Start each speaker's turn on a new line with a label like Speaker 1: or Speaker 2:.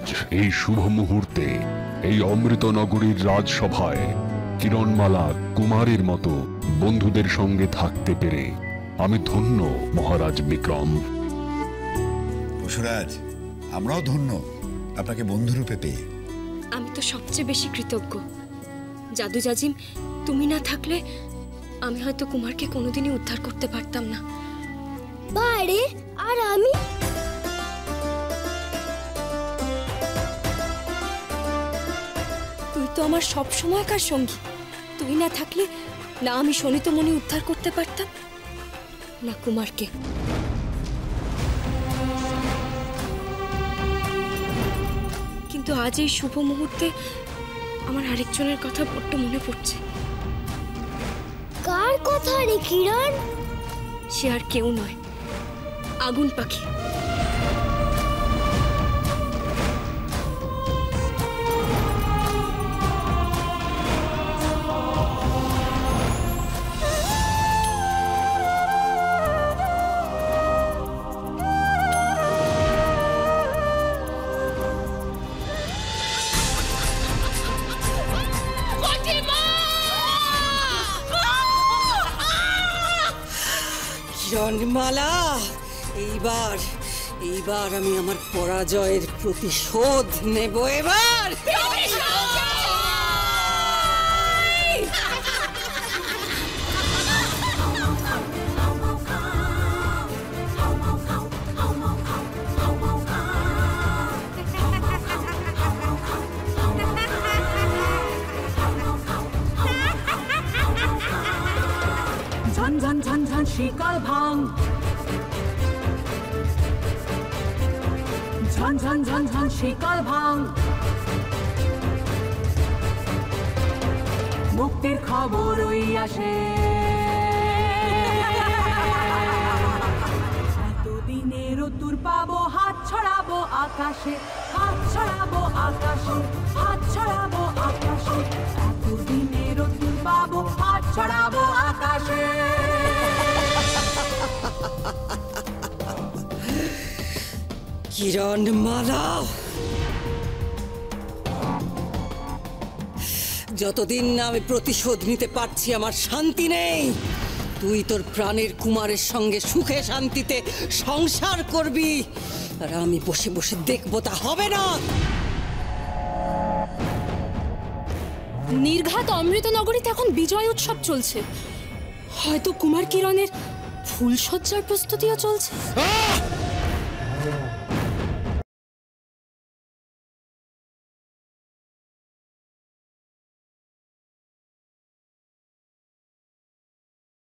Speaker 1: আজ এই শুভ মুহূর্তে এই অমৃত নগরীর রাজসভায় কিরণমালা কুমারের মতো বন্ধুদের সঙ্গে থাকতে পেরে আমি ধন্য মহারাজ বিক্রম।
Speaker 2: পশুরাজ, আমরাও ধন্য আপনাকে বন্ধুরূপে পেয়ে।
Speaker 3: আমি তো সবচেয়ে বেশি কৃতজ্ঞ। জাদু জাজিম, তুমি না থাকলে আমি হয়তো কুমারকে কোনোদিনই উদ্ধার করতে পারতাম না।
Speaker 4: বারে আর আমি
Speaker 3: তুই তো আমার সব সময়কার সঙ্গী। তুই না থাকলে না আমি শোণিতমণি উদ্ধার করতে পারতাম, না কুমারকে। কিন্তু আজ এই শুভ মুহূর্তে আমার আরেকজনের কথা বড্ড মনে পড়ছে।
Speaker 4: কার কথা রে কিরণ?
Speaker 3: সে আর কেউ নয়, আগুন পাখি।
Speaker 5: কিরণমালা, এইবার আমি আমার পরাজয়ের প্রতিশোধ নেব। এবার
Speaker 6: ঝন ঝন ঝন ঝন শিকল ভাঙ, ঝন ঝন ঝন ঝন শিকল ভাঙ। মুক্তির খবর ওই আসে, এতদিনের উত্তর পাবো, হাত ছড়াবো আকাশে, হাত ছড়াবো আকাশে, হাত ছড়াবো আকাশে। এতদিনের উত্তর পাবো, হাত ছড়াবো আকাশে।
Speaker 5: কিরণমালা, যতদিন না আমি প্রতিশোধ নিতে পারছি আমার শান্তি নেই। তুই তোর প্রাণের কুমারের সঙ্গে সুখে শান্তিতে সংসার করবি, আর আমি বসে বসে দেখবো তা হবে না।
Speaker 3: নির্ঘাত অমৃত নগরীতে এখন বিজয় উৎসব চলছে। হয়তো কুমার কিরণের ফুলসজ্জার প্রস্তুতিও চলছে।